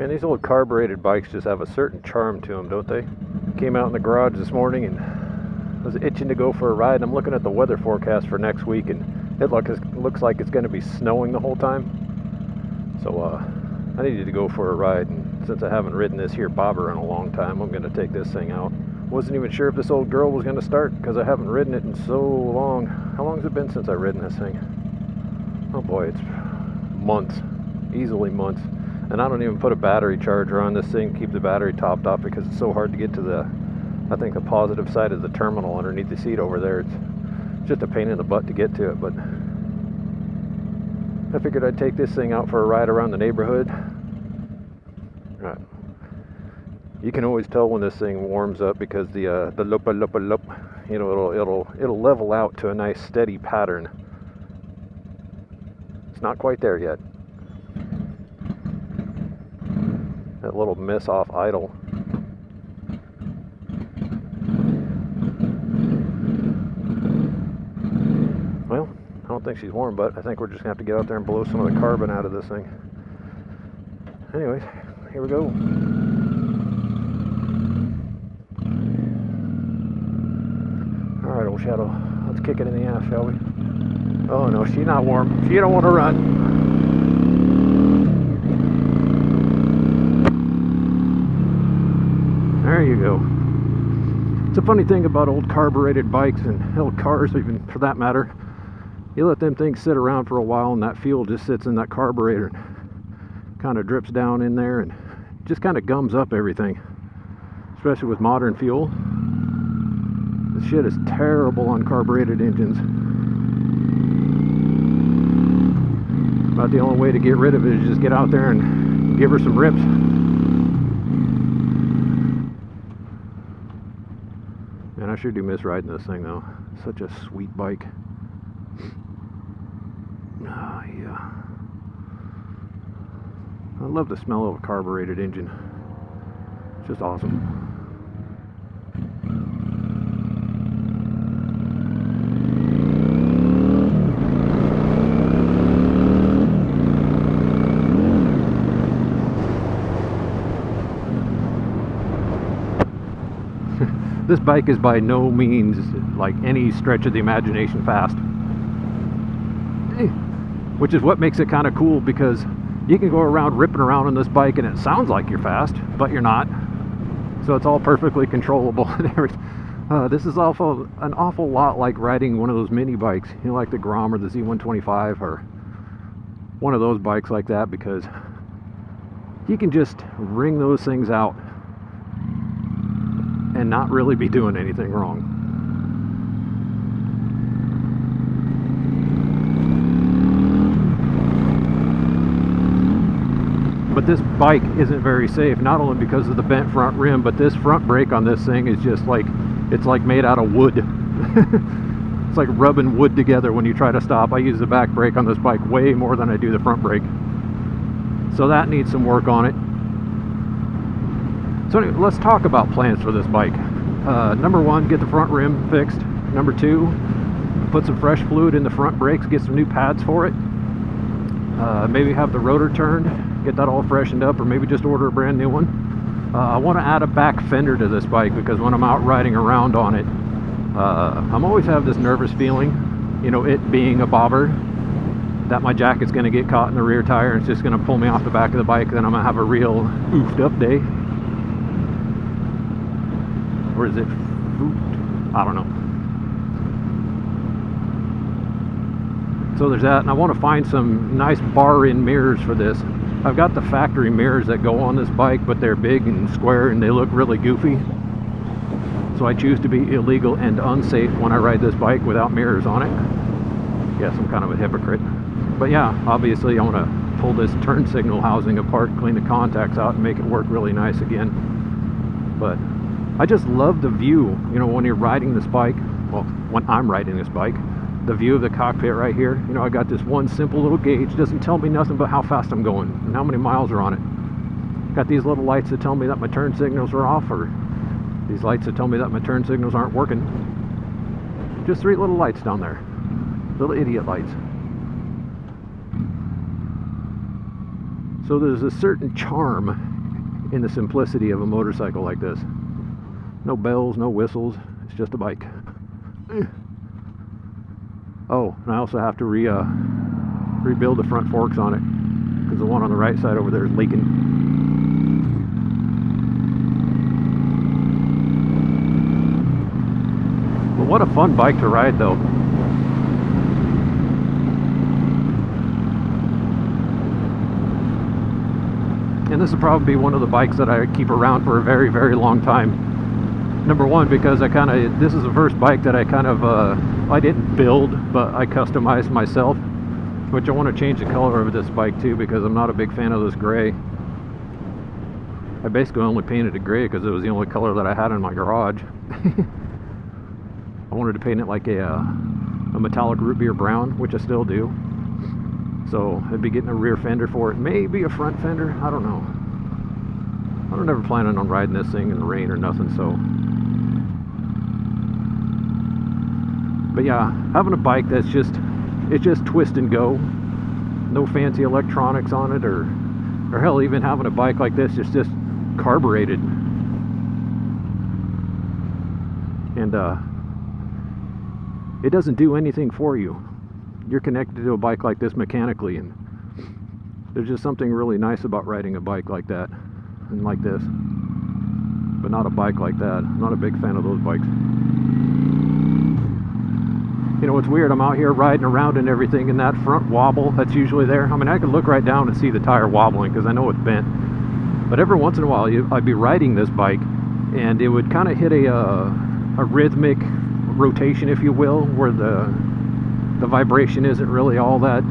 Man, these old carbureted bikes just have a certain charm to them, don't they? Came out in the garage this morning and was itching to go for a ride. I'm looking at the weather forecast for next week, and it looks like it's going to be snowing the whole time. So I needed to go for a ride, and since I haven't ridden this here bobber in a long time, I'm going to take this thing out. Wasn't even sure if this old girl was going to start because I haven't ridden it in so long. How long has it been since I've ridden this thing? Oh boy, it's months, easily months. And I don't even put a battery charger on this thing, keep the battery topped off because it's so hard to get to the positive side of the terminal underneath the seat over there. It's just a pain in the butt to get to it, but I figured I'd take this thing out for a ride around the neighborhood. You can always tell when this thing warms up because the lup, you know, it'll level out to a nice steady pattern. It's not quite there yet. That little miss off idle. Well, I don't think she's warm, but I think we're just gonna have to get out there and blow some of the carbon out of this thing. Anyways, here we go. Alright, old Shadow, let's kick it in the ass, shall we? Oh no, she's not warm. She don't want to run. There you go. It's a funny thing about old carbureted bikes and old cars, even for that matter. You let them things sit around for a while and that fuel just sits in that carburetor and kind of drips down in there and just kind of gums up everything. Especially with modern fuel. This shit is terrible on carbureted engines. About the only way to get rid of it is just get out there and give her some rips. Man, I sure do miss riding this thing though. Such a sweet bike. Ah, yeah. I love the smell of a carbureted engine. It's just awesome. This bike is by no means like any stretch of the imagination fast. Which is what makes it kind of cool because you can go around ripping around on this bike and it sounds like you're fast, but you're not. So it's all perfectly controllable and everything. This is an awful lot like riding one of those mini bikes, you know, like the Grom or the Z125 or one of those bikes like that, because you can just wring those things out and not really be doing anything wrong. But this bike isn't very safe, not only because of the bent front rim, but this front brake on this thing is just like, it's like made out of wood. It's like rubbing wood together when you try to stop. I use the back brake on this bike way more than I do the front brake. So that needs some work on it. So anyway, let's talk about plans for this bike. Number one, get the front rim fixed. Number two, put some fresh fluid in the front brakes, get some new pads for it. Maybe have the rotor turned, get that all freshened up, or maybe just order a brand new one. I want to add a back fender to this bike because when I'm out riding around on it, I'm always have this nervous feeling, you know, it being a bobber, that my jacket's going to get caught in the rear tire and it's just going to pull me off the back of the bike. Then I'm going to have a real oofed up day. Or is it oofed? I don't know. So there's that, and I want to find some nice bar-in mirrors for this. I've got the factory mirrors that go on this bike, but they're big and square and they look really goofy. So I choose to be illegal and unsafe when I ride this bike without mirrors on it. Yes, I'm kind of a hypocrite. But yeah, obviously I want to pull this turn signal housing apart, clean the contacts out, and make it work really nice again. But I just love the view, you know, when you're riding this bike, well, when I'm riding this bike, the view of the cockpit right here. You know, I got this one simple little gauge, doesn't tell me nothing but how fast I'm going and how many miles are on it. Got these little lights that tell me that my turn signals are off, or these lights that tell me that my turn signals aren't working. Just three little lights down there, little idiot lights. So there's a certain charm in the simplicity of a motorcycle like this. No bells, no whistles, it's just a bike. Oh, and I also have to rebuild the front forks on it, because the one on the right side over there is leaking. But what a fun bike to ride though. And this will probably be one of the bikes that I keep around for a very, very long time. Number one, because this is the first bike that I didn't build, but I customized myself, which I want to change the color of this bike too, because I'm not a big fan of this gray. I basically only painted it gray because it was the only color that I had in my garage. I wanted to paint it like a metallic root beer brown, which I still do. So I'd be getting a rear fender for it, maybe a front fender, I don't know. I'm never planning on riding this thing in the rain or nothing, so. But yeah, having a bike that's just twist and go, no fancy electronics on it, or hell, even having a bike like this just carbureted. And it doesn't do anything for you. You're connected to a bike like this mechanically, and there's just something really nice about riding a bike like that and like this, but not a bike like that. I'm not a big fan of those bikes. You know, it's weird, I'm out here riding around and everything, and that front wobble that's usually there, I mean, I could look right down and see the tire wobbling because I know it's bent, but every once in a while I'd be riding this bike and it would kind of hit a rhythmic rotation, if you will, where the vibration isn't really all that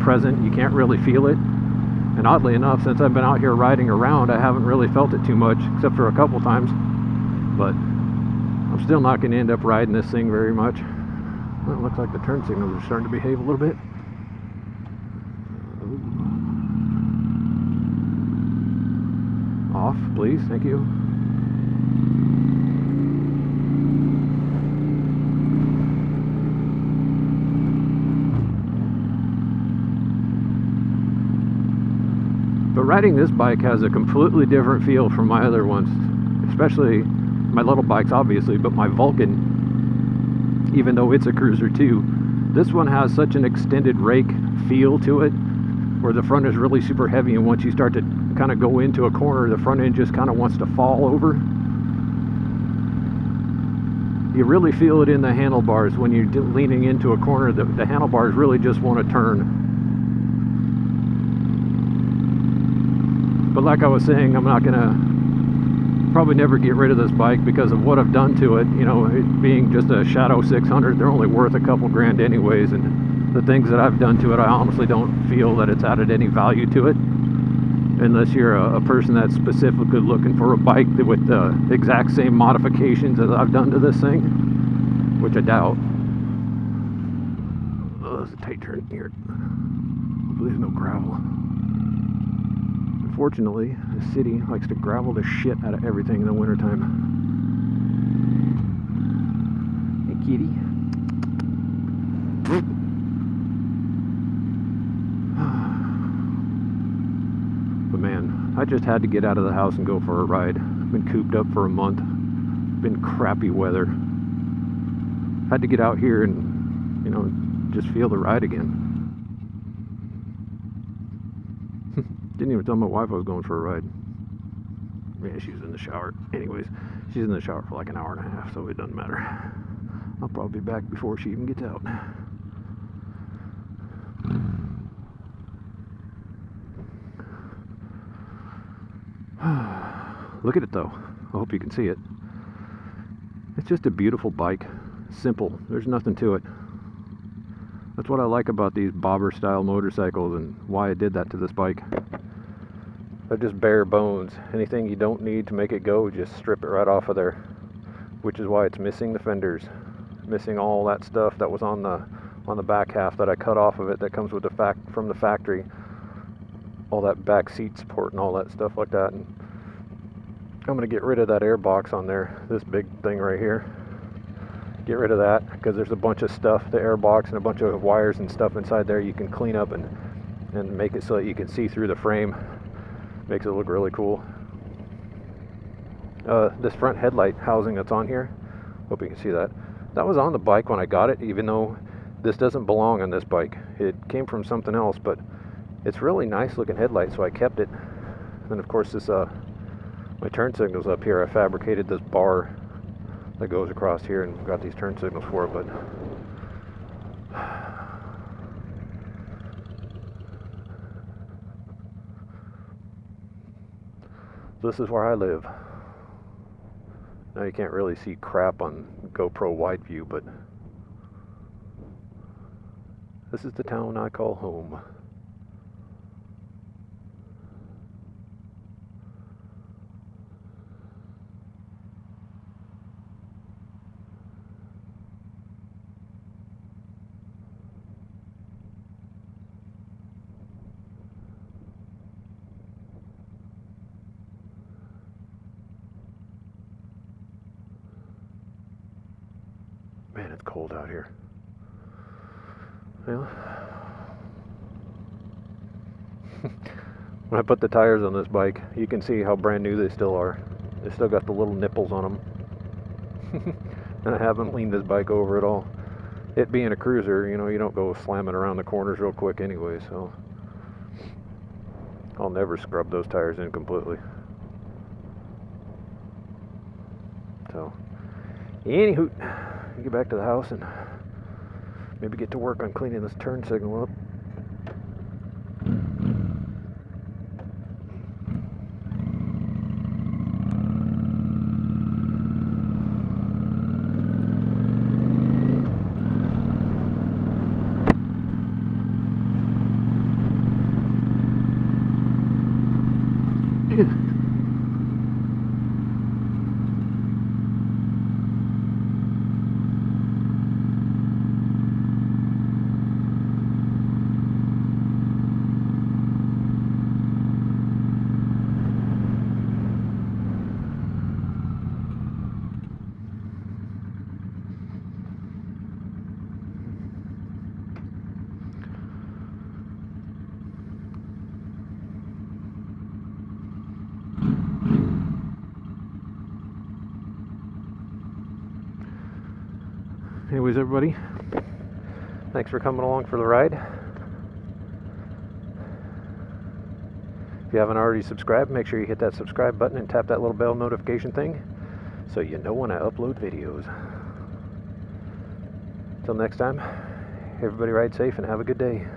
present. You can't really feel it. And oddly enough, since I've been out here riding around, I haven't really felt it too much, except for a couple times. But I'm still not going to end up riding this thing very much. Well, it looks like the turn signals are starting to behave a little bit. Off, please. Thank you. But riding this bike has a completely different feel from my other ones, especially my little bikes, obviously, but my Vulcan, even though it's a cruiser too, this one has such an extended rake feel to it, where the front is really super heavy, and once you start to kind of go into a corner, the front end just kind of wants to fall over. You really feel it in the handlebars when you're leaning into a corner. The handlebars really just want to turn. But like I was saying, I'm not gonna probably never get rid of this bike because of what I've done to it. You know, it being just a Shadow 600, they're only worth a couple grand anyways, and the things that I've done to it, I honestly don't feel that it's added any value to it, unless you're a person that's specifically looking for a bike with the exact same modifications as I've done to this thing, which I doubt. Oh, there's a tight turn here. Hopefully there's no gravel. Unfortunately, the city likes to gravel the shit out of everything in the wintertime. Hey, kitty. But man, I just had to get out of the house and go for a ride. I've been cooped up for a month. Been crappy weather. Had to get out here and, you know, just feel the ride again. Didn't even tell my wife I was going for a ride. Yeah, she was in the shower. Anyways, she's in the shower for like an hour and a half, so it doesn't matter. I'll probably be back before she even gets out. Look at it though. I hope you can see it. It's just a beautiful bike. Simple. There's nothing to it. That's what I like about these bobber style motorcycles, and why I did that to this bike. They're just bare bones. Anything you don't need to make it go, just strip it right off of there. Which is why it's missing the fenders, missing all that stuff that was on the back half that I cut off of it, that comes with from the factory. All that back seat support and all that stuff like that. And I'm gonna get rid of that air box on there, this big thing right here. Get rid of that, because there's a bunch of stuff, the air box and a bunch of wires and stuff inside there you can clean up and make it so that you can see through the frame. Makes it look really cool. this front headlight housing that's on here. Hope you can see that. That was on the bike when I got it, even though this doesn't belong on this bike. It came from something else, but it's really nice looking headlight, so I kept it. And of course this my turn signals up here, I fabricated this bar that goes across here and got these turn signals for it, but this is where I live. Now you can't really see crap on GoPro wide view, but this is the town I call home. Man, it's cold out here. Well, when I put the tires on this bike, you can see how brand new they still are. They still got the little nipples on them. And I haven't leaned this bike over at all. It being a cruiser, you know, you don't go slamming around the corners real quick anyway, so I'll never scrub those tires in completely. So, anywho, get back to the house and maybe get to work on cleaning this turn signal up. Anyways, everybody, thanks for coming along for the ride. If you haven't already subscribed, make sure you hit that subscribe button and tap that little bell notification thing so you know when I upload videos. Until next time, everybody ride safe and have a good day.